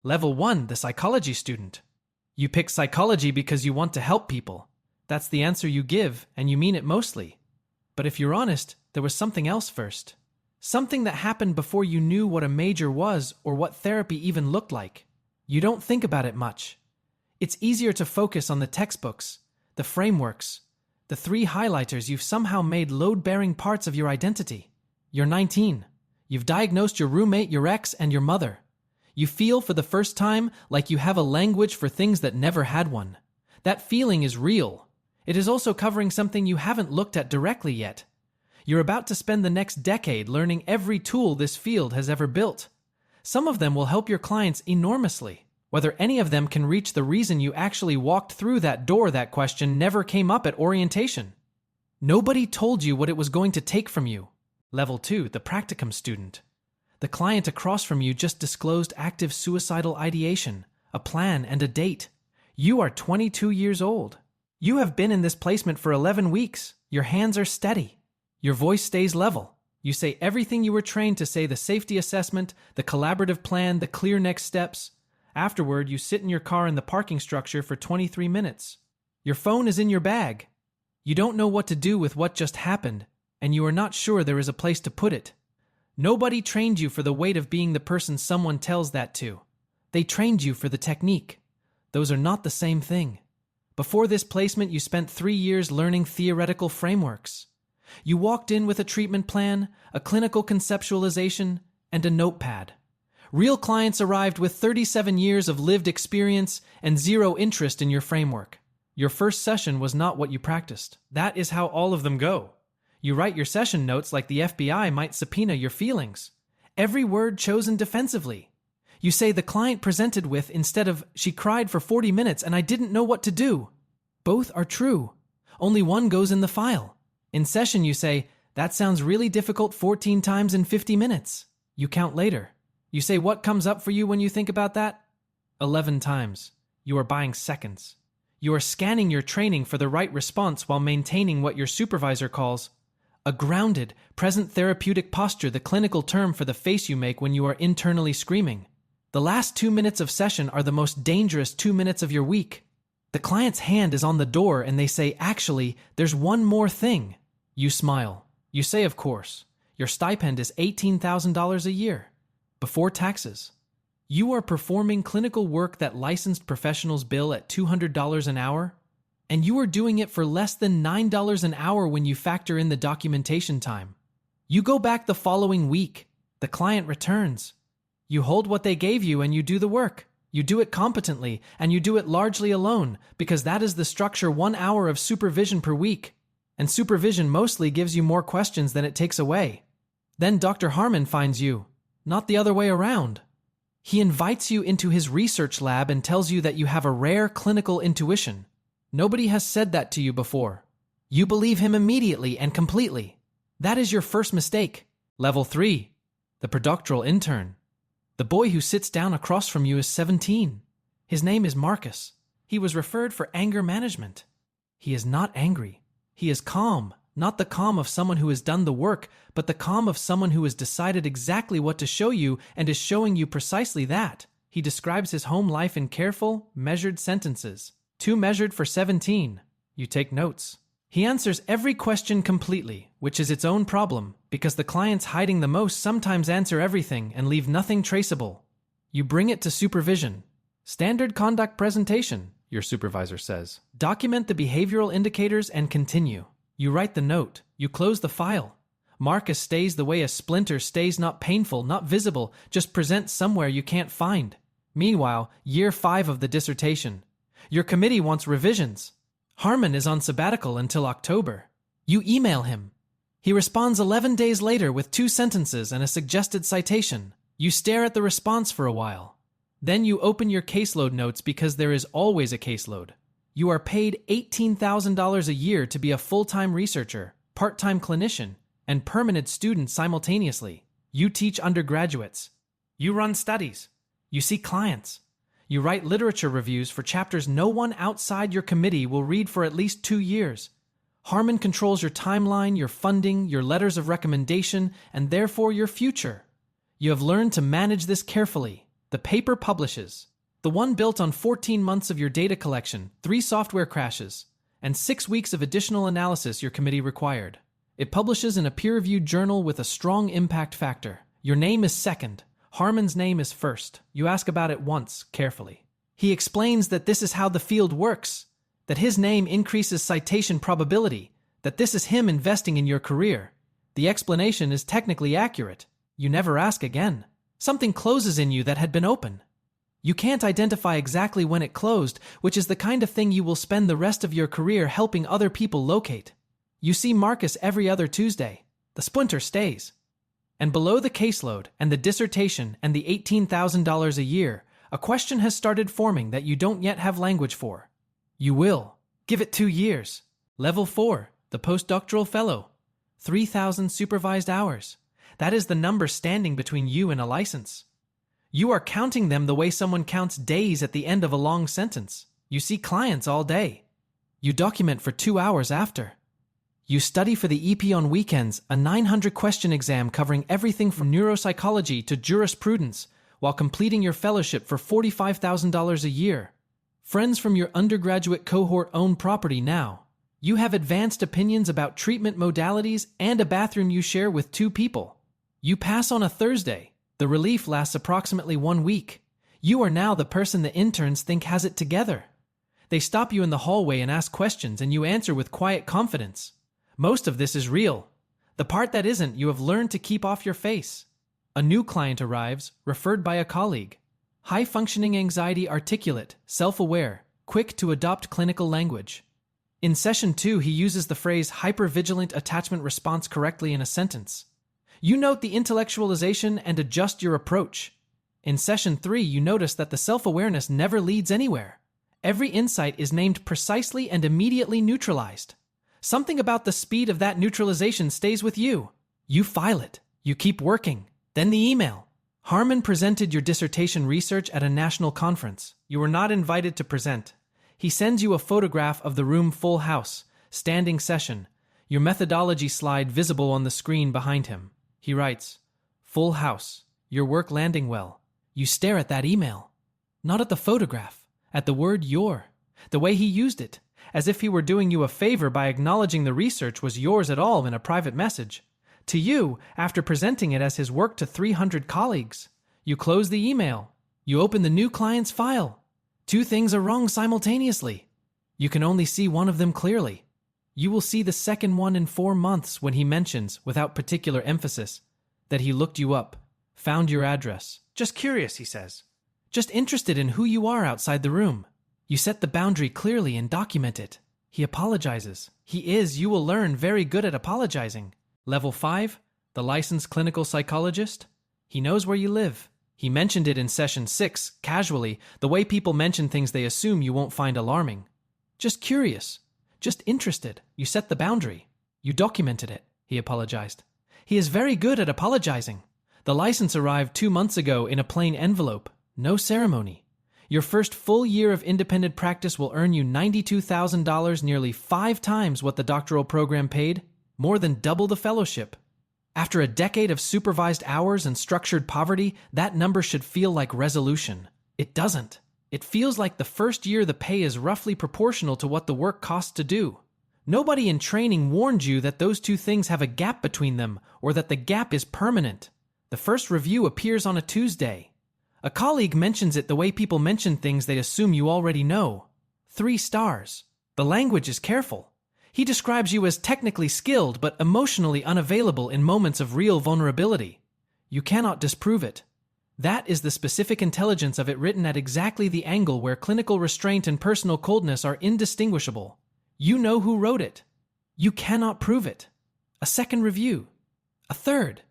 Level 1, the psychology student. You pick psychology because you want to help people. That's the answer you give, and you mean it mostly. But if you're honest, there was something else first. Something that happened before you knew what a major was or what therapy even looked like. You don't think about it much. It's easier to focus on the textbooks, the frameworks, the 3 highlighters you've somehow made load-bearing parts of your identity. You're 19. You've diagnosed your roommate, your ex, and your mother. You feel for the first time like you have a language for things that never had one. That feeling is real. It is also covering something you haven't looked at directly yet. You're about to spend the next decade learning every tool this field has ever built. Some of them will help your clients enormously. Whether any of them can reach the reason you actually walked through that door, that question never came up at orientation. Nobody told you what it was going to take from you. Level 2, the practicum student. The client across from you just disclosed active suicidal ideation, a plan, and a date. You are 22 years old. You have been in this placement for 11 weeks. Your hands are steady. Your voice stays level. You say everything you were trained to say: the safety assessment, the collaborative plan, the clear next steps. Afterward, you sit in your car in the parking structure for 23 minutes. Your phone is in your bag. You don't know what to do with what just happened, and you are not sure there is a place to put it. Nobody trained you for the weight of being the person someone tells that to. They trained you for the technique. Those are not the same thing. Before this placement, you spent 3 years learning theoretical frameworks. You walked in with a treatment plan, a clinical conceptualization, and a notepad. Real clients arrived with 37 years of lived experience and 0 interest in your framework. Your first session was not what you practiced. That is how all of them go. You write your session notes like the FBI might subpoena your feelings. Every word chosen defensively. You say the client presented with instead of "she cried for 40 minutes and I didn't know what to do." Both are true. Only one goes in the file. In session you say, "that sounds really difficult 14 times in 50 minutes. You count later. You say, "what comes up for you when you think about that?" 11 times. You are buying seconds. You are scanning your training for the right response while maintaining what your supervisor calls a grounded, present therapeutic posture, the clinical term for the face you make when you are internally screaming. The last 2 minutes of session are the most dangerous 2 minutes of your week. The client's hand is on the door and they say, "actually, there's one more thing." You smile. You say, "of course. Your stipend is $18,000 a year. Before taxes." You are performing clinical work that licensed professionals bill at $200 an hour, and you are doing it for less than $9 an hour when you factor in the documentation time. You go back the following week. The client returns. You hold what they gave you and you do the work. You do it competently, and you do it largely alone, because that is the structure. 1 hour of supervision per week. And supervision mostly gives you more questions than it takes away. Then Dr. Harmon finds you, not the other way around. He invites you into his research lab and tells you that you have a rare clinical intuition. Nobody has said that to you before. You believe him immediately and completely. That is your first mistake. Level 3, the postdoctoral intern. The boy who sits down across from you is 17. His name is Marcus. He was referred for anger management. He is not angry. He is calm, not the calm of someone who has done the work, but the calm of someone who has decided exactly what to show you and is showing you precisely that. He describes his home life in careful, measured sentences. Too measured for 17. You take notes. He answers every question completely, which is its own problem, because the clients hiding the most sometimes answer everything and leave nothing traceable. You bring it to supervision. Standard conduct presentation, your supervisor says. Document the behavioral indicators and continue. You write the note. You close the file. Marcus stays the way a splinter stays, not painful, not visible, just present somewhere you can't find. Meanwhile, year 5 of the dissertation. Your committee wants revisions. Harmon is on sabbatical until October. You email him. He responds 11 days later with 2 sentences and a suggested citation. You stare at the response for a while. Then you open your caseload notes because there is always a caseload. You are paid $18,000 a year to be a full-time researcher, part-time clinician, and permanent student simultaneously. You teach undergraduates. You run studies. You see clients. You write literature reviews for chapters no one outside your committee will read for at least 2 years. Harmon controls your timeline, your funding, your letters of recommendation, and therefore your future. You have learned to manage this carefully. The paper publishes. The one built on 14 months of your data collection, 3 software crashes, and 6 weeks of additional analysis your committee required. It publishes in a peer-reviewed journal with a strong impact factor. Your name is second. Harmon's name is first. You ask about it once, carefully. He explains that this is how the field works, that his name increases citation probability, that this is him investing in your career. The explanation is technically accurate. You never ask again. Something closes in you that had been open. You can't identify exactly when it closed, which is the kind of thing you will spend the rest of your career helping other people locate. You see Marcus every other Tuesday. The splinter stays. And below the caseload and the dissertation and the $18,000 a year, a question has started forming that you don't yet have language for. You will. Give it 2 years. Level 4, the postdoctoral fellow. 3,000 supervised hours. That is the number standing between you and a license. You are counting them the way someone counts days at the end of a long sentence. You see clients all day. You document for 2 hours after. You study for the EP on weekends, a 900-question exam covering everything from neuropsychology to jurisprudence, while completing your fellowship for $45,000 a year. Friends from your undergraduate cohort own property now. You have advanced opinions about treatment modalities and a bathroom you share with 2 people. You pass on a Thursday. The relief lasts approximately 1 week. You are now the person the interns think has it together. They stop you in the hallway and ask questions, and you answer with quiet confidence. Most of this is real. The part that isn't, you have learned to keep off your face. A new client arrives, referred by a colleague. High-functioning anxiety, articulate, self-aware, quick to adopt clinical language. In session 2, he uses the phrase hypervigilant attachment response correctly in a sentence. You note the intellectualization and adjust your approach. In session 3, you notice that the self-awareness never leads anywhere. Every insight is named precisely and immediately neutralized. Something about the speed of that neutralization stays with you. You file it. You keep working. Then the email. Harmon presented your dissertation research at a national conference. You were not invited to present. He sends you a photograph of the room full house, standing session, your methodology slide visible on the screen behind him. He writes, "Full house, your work landing well." You stare at that email. Not at the photograph, at the word your, the way he used it, as if he were doing you a favor by acknowledging the research was yours at all in a private message. To you, after presenting it as his work to 300 colleagues. You close the email. You open the new client's file. 2 things are wrong simultaneously. You can only see one of them clearly. You will see the second one in 4 months when he mentions, without particular emphasis, that he looked you up, found your address. Just curious, he says. Just interested in who you are outside the room. You set the boundary clearly and document it. He apologizes. He is, you will learn, very good at apologizing. Level 5, the licensed clinical psychologist. He knows where you live. He mentioned it in session 6, casually, the way people mention things they assume you won't find alarming. Just curious. Just interested. You set the boundary. You documented it. He apologized. He is very good at apologizing. The license arrived 2 months ago in a plain envelope. No ceremony. Your first full year of independent practice will earn you $92,000, nearly 5 times what the doctoral program paid, more than double the fellowship. After a decade of supervised hours and structured poverty, that number should feel like resolution. It doesn't. It feels like the first year the pay is roughly proportional to what the work costs to do. Nobody in training warned you that those 2 things have a gap between them, or that the gap is permanent. The first review appears on a Tuesday. A colleague mentions it the way people mention things they assume you already know. 3 stars. The language is careful. He describes you as technically skilled but emotionally unavailable in moments of real vulnerability. You cannot disprove it. That is the specific intelligence of it, written at exactly the angle where clinical restraint and personal coldness are indistinguishable. You know who wrote it. You cannot prove it. A second review. A third.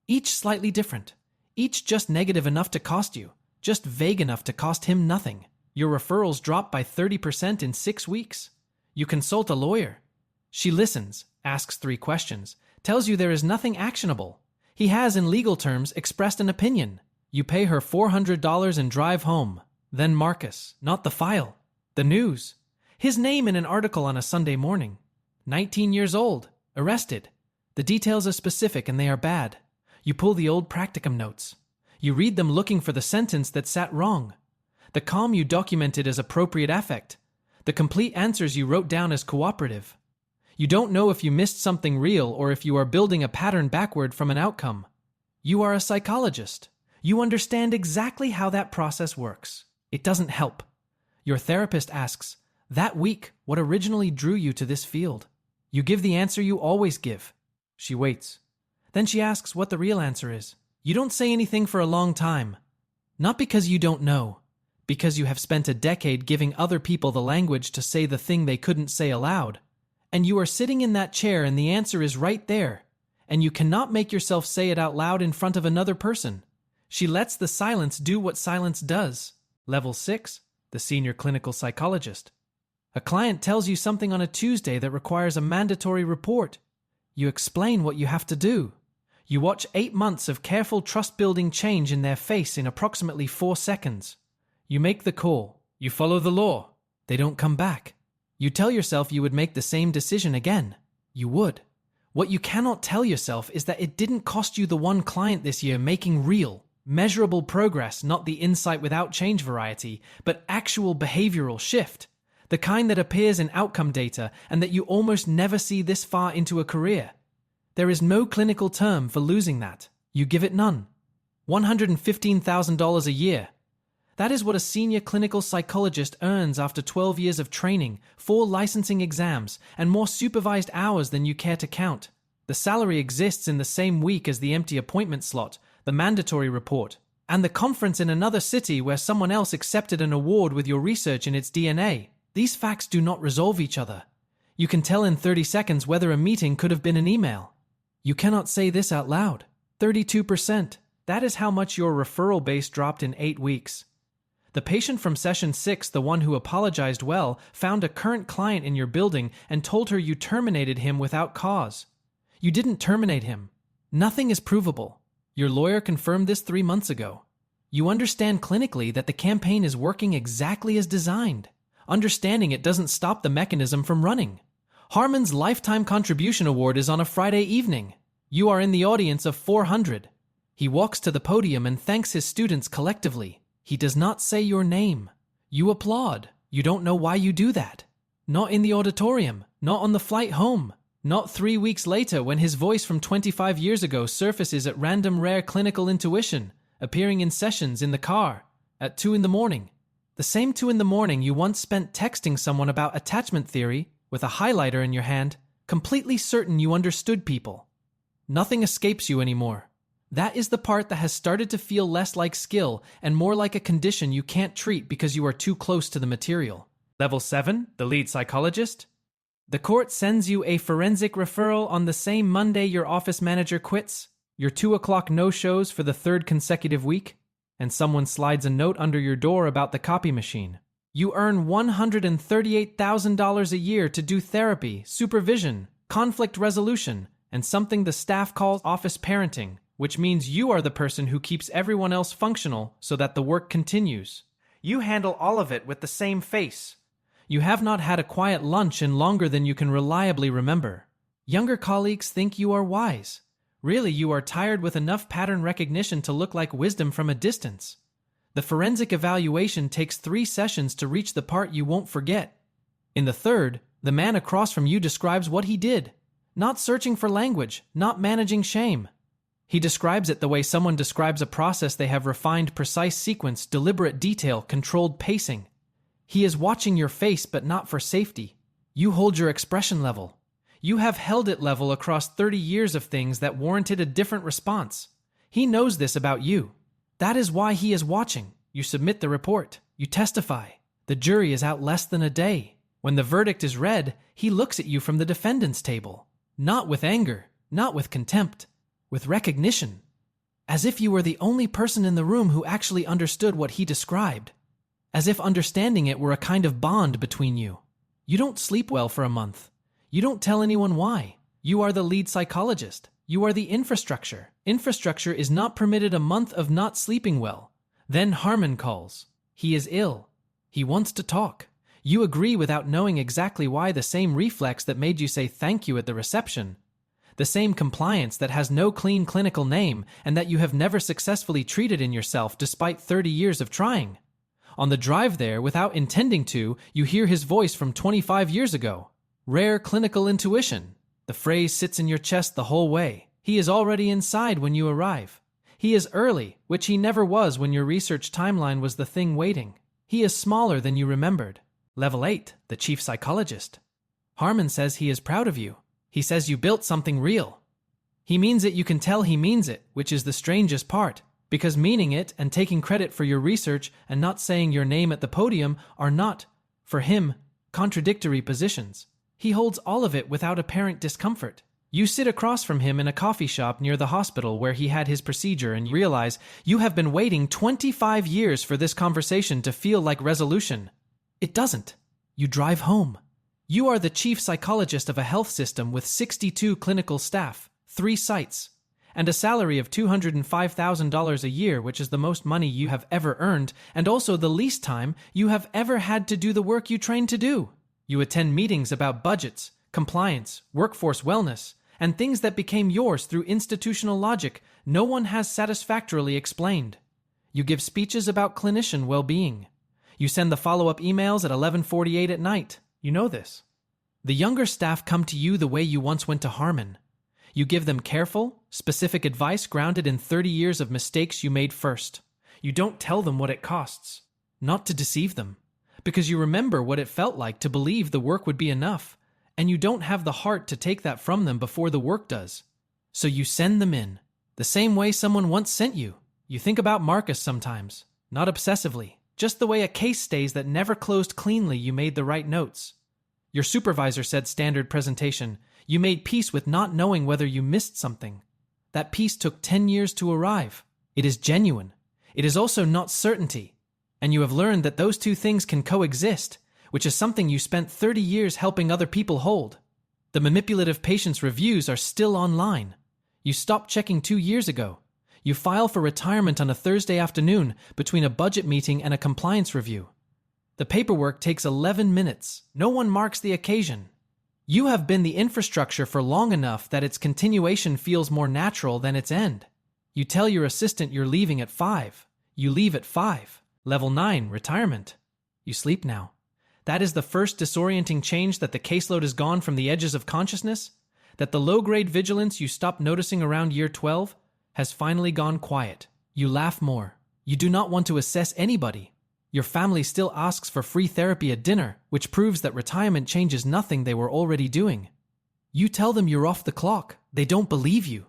Each slightly different. Each just negative enough to cost you. Just vague enough to cost him nothing. Your referrals drop by 30% in 6 weeks. You consult a lawyer. She listens, asks 3 questions, tells you there is nothing actionable. He has, in legal terms, expressed an opinion. You pay her $400 and drive home. Then Marcus, not the file. The news. His name in an article on a Sunday morning. 19 years old. Arrested. The details are specific and they are bad. You pull the old practicum notes. You read them looking for the sentence that sat wrong. The calm you documented as appropriate affect. The complete answers you wrote down as cooperative. You don't know if you missed something real or if you are building a pattern backward from an outcome. You are a psychologist. You understand exactly how that process works. It doesn't help. Your therapist asks, "That week, what originally drew you to this field?" You give the answer you always give. She waits. Then she asks what the real answer is. You don't say anything for a long time. Not because you don't know, because you have spent a decade giving other people the language to say the thing they couldn't say aloud. And you are sitting in that chair and the answer is right there, and you cannot make yourself say it out loud in front of another person. She lets the silence do what silence does. Level 6, the senior clinical psychologist. A client tells you something on a Tuesday that requires a mandatory report. You explain what you have to do. You watch 8 months of careful trust-building change in their face in approximately 4 seconds. You make the call. You follow the law. They don't come back. You tell yourself you would make the same decision again. You would. What you cannot tell yourself is that it didn't cost you the one client this year making real, measurable progress, not the insight without change variety, but actual behavioral shift. The kind that appears in outcome data and that you almost never see this far into a career. There is no clinical term for losing that. You give it none. $115,000 a year. That is what a senior clinical psychologist earns after 12 years of training, 4 licensing exams, and more supervised hours than you care to count. The salary exists in the same week as the empty appointment slot, the mandatory report, and the conference in another city where someone else accepted an award with your research in its DNA. These facts do not resolve each other. You can tell in 30 seconds whether a meeting could have been an email. You cannot say this out loud. 32%. That is how much your referral base dropped in 8 weeks. The patient from session 6, the one who apologized well, found a current client in your building and told her you terminated him without cause. You didn't terminate him. Nothing is provable. Your lawyer confirmed this 3 months ago. You understand clinically that the campaign is working exactly as designed. Understanding it doesn't stop the mechanism from running. Harmon's Lifetime Contribution Award is on a Friday evening. You are in the audience of 400. He walks to the podium and thanks his students collectively. He does not say your name. You applaud. You don't know why you do that. Not in the auditorium, not on the flight home, not 3 weeks later when his voice from 25 years ago surfaces at random rare clinical intuition, appearing in sessions in the car, at 2 in the morning. The same 2 in the morning you once spent texting someone about attachment theory with a highlighter in your hand, completely certain you understood people. Nothing escapes you anymore. That is the part that has started to feel less like skill and more like a condition you can't treat because you are too close to the material. Level 7, the lead psychologist. The court sends you a forensic referral on the same Monday your office manager quits, your 2 o'clock no-shows for the 3rd consecutive week, and someone slides a note under your door about the copy machine. You earn $138,000 a year to do therapy, supervision, conflict resolution, and something the staff calls office parenting, which means you are the person who keeps everyone else functional so that the work continues. You handle all of it with the same face. You have not had a quiet lunch in longer than you can reliably remember. Younger colleagues think you are wise. Really, you are tired with enough pattern recognition to look like wisdom from a distance. The forensic evaluation takes 3 sessions to reach the part you won't forget. In the 3rd, the man across from you describes what he did. Not searching for language, not managing shame. He describes it the way someone describes a process they have refined precise sequence, deliberate detail, controlled pacing. He is watching your face but not for safety. You hold your expression level. You have held it level across 30 years of things that warranted a different response. He knows this about you. That is why he is watching. You submit the report. You testify. The jury is out less than a day. When the verdict is read, he looks at you from the defendant's table. Not with anger, not with contempt, with recognition. As if you were the only person in the room who actually understood what he described. As if understanding it were a kind of bond between you. You don't sleep well for a month. You don't tell anyone why. You are the lead psychologist. You are the infrastructure. Infrastructure is not permitted a month of not sleeping well. Then Harmon calls. He is ill. He wants to talk. You agree without knowing exactly why, the same reflex that made you say thank you at the reception. The same compliance that has no clean clinical name and that you have never successfully treated in yourself despite 30 years of trying. On the drive there, without intending to, you hear his voice from 25 years ago. Rare clinical intuition. The phrase sits in your chest the whole way. He is already inside when you arrive. He is early, which he never was when your research timeline was the thing waiting. He is smaller than you remembered. Level 8, the chief psychologist. Harmon says he is proud of you. He says you built something real. He means it, you can tell he means it, which is the strangest part, because meaning it and taking credit for your research and not saying your name at the podium are not, for him, contradictory positions. He holds all of it without apparent discomfort. You sit across from him in a coffee shop near the hospital where he had his procedure and you realize you have been waiting 25 years for this conversation to feel like resolution. It doesn't. You drive home. You are the chief psychologist of a health system with 62 clinical staff, 3 sites, and a salary of $205,000 a year, which is the most money you have ever earned and also the least time you have ever had to do the work you trained to do. You attend meetings about budgets, compliance, workforce wellness, and things that became yours through institutional logic no one has satisfactorily explained. You give speeches about clinician well-being. You send the follow-up emails at 11:48 at night. You know this. The younger staff come to you the way you once went to Harmon. You give them careful, specific advice grounded in 30 years of mistakes you made first. You don't tell them what it costs, not to deceive them, because you remember what it felt like to believe the work would be enough, and you don't have the heart to take that from them before the work does. So you send them in, the same way someone once sent you. You think about Marcus sometimes, not obsessively, just the way a case stays that never closed cleanly. You made the right notes. Your supervisor said standard presentation. You made peace with not knowing whether you missed something. That peace took 10 years to arrive. It is genuine. It is also not certainty. And you have learned that those two things can coexist, which is something you spent 30 years helping other people hold. The manipulative patient's reviews are still online. You stopped checking 2 years ago. You file for retirement on a Thursday afternoon between a budget meeting and a compliance review. The paperwork takes 11 minutes. No one marks the occasion. You have been the infrastructure for long enough that its continuation feels more natural than its end. You tell your assistant you're leaving at 5. You leave at 5. Level 9, retirement. You sleep now. That is the first disorienting change, that the caseload is gone from the edges of consciousness, that the low-grade vigilance you stopped noticing around year 12 has finally gone quiet. You laugh more. You do not want to assess anybody. Your family still asks for free therapy at dinner, which proves that retirement changes nothing they were already doing. You tell them you're off the clock. They don't believe you.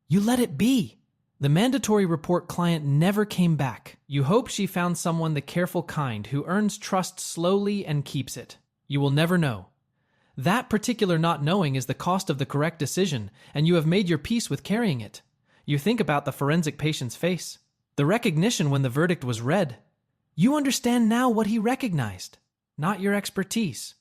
You let it be. The mandatory report client never came back. You hope she found someone the careful kind who earns trust slowly and keeps it. You will never know. That particular not knowing is the cost of the correct decision, and you have made your peace with carrying it. You think about the forensic patient's face, the recognition when the verdict was read. You understand now what he recognized, not your expertise,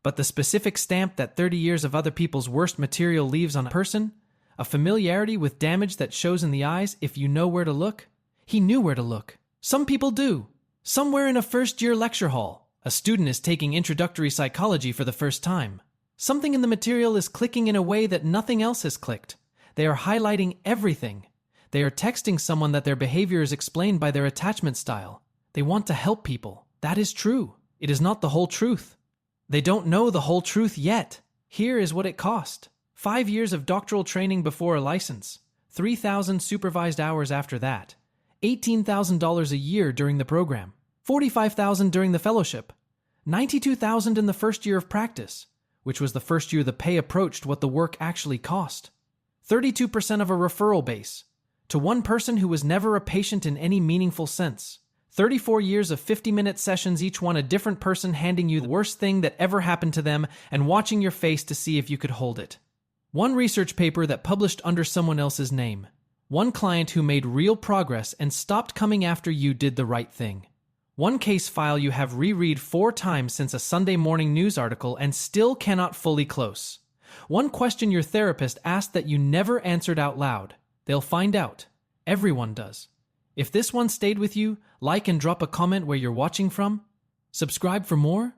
but the specific stamp that 30 years of other people's worst material leaves on a person, a familiarity with damage that shows in the eyes if you know where to look. He knew where to look. Some people do. Somewhere in a first-year lecture hall, a student is taking introductory psychology for the first time. Something in the material is clicking in a way that nothing else has clicked. They are highlighting everything. They are texting someone that their behavior is explained by their attachment style. They want to help people. That is true. It is not the whole truth. They don't know the whole truth yet. Here is what it cost. 5 years of doctoral training before a license. 3,000 supervised hours after that. $18,000 a year during the program. $45,000 during the fellowship. $92,000 in the first year of practice, which was the first year the pay approached what the work actually cost. 32% of a referral base. To one person who was never a patient in any meaningful sense. 34 years of 50-minute sessions, each one a different person handing you the worst thing that ever happened to them and watching your face to see if you could hold it. One research paper that published under someone else's name. One client who made real progress and stopped coming after you did the right thing. One case file you have reread 4 times since a Sunday morning news article and still cannot fully close. One question your therapist asked that you never answered out loud. They'll find out. Everyone does. If this one stayed with you, like and drop a comment where you're watching from. Subscribe for more.